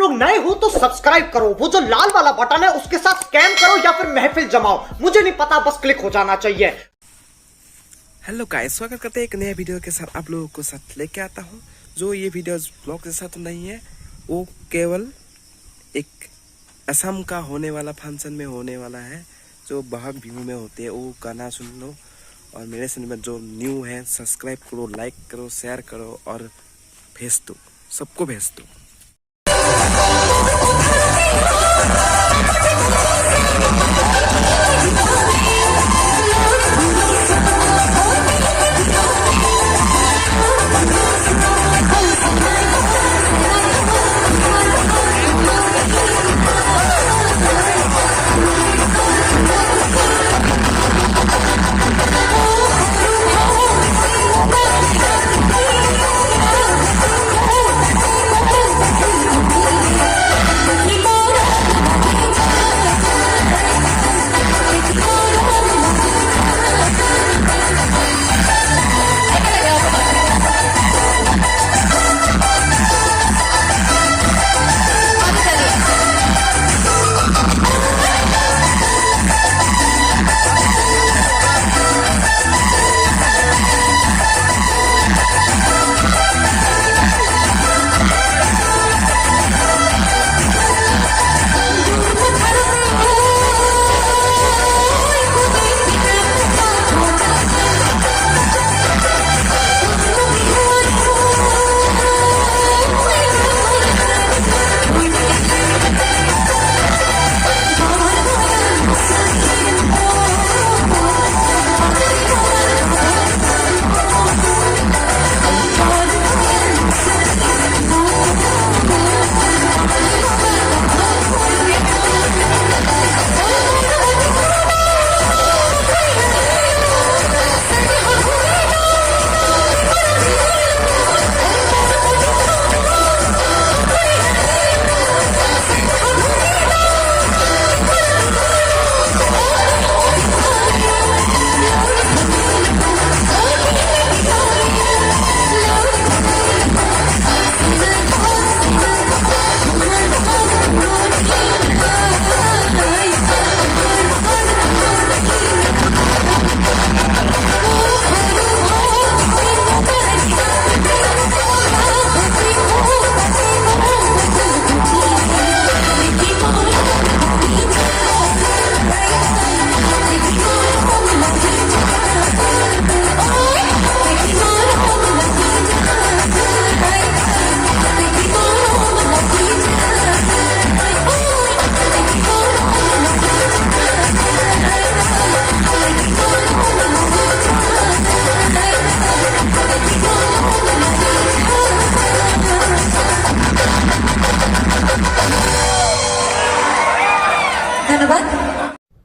लोग नए हो तो सब्सक्राइब करो, वो जो लाल वाला बटन है उसके साथ स्कैम करो या फिर महफिल जमाओ, मुझे नहीं पता, बस क्लिक हो जाना चाहिए। हेलो गाइस, स्वागत करते हैं एक नया वीडियो के साथ। आप लोगों को साथ लेके आता हूँ। जो ये वीडियो ब्लॉग के साथ नहीं है, वो केवल एक असम का होने वाला फंक्शन में होने वाला है, जो बहाग बिहू में होते हैं। वो गाना सुन लो और मेरे चैनल में जो न्यू है सब्सक्राइब करो, लाइक करो, शेयर करो और भेज दो, सबको भेज दो।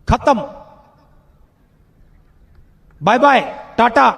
खत्म। Bye bye, Tata.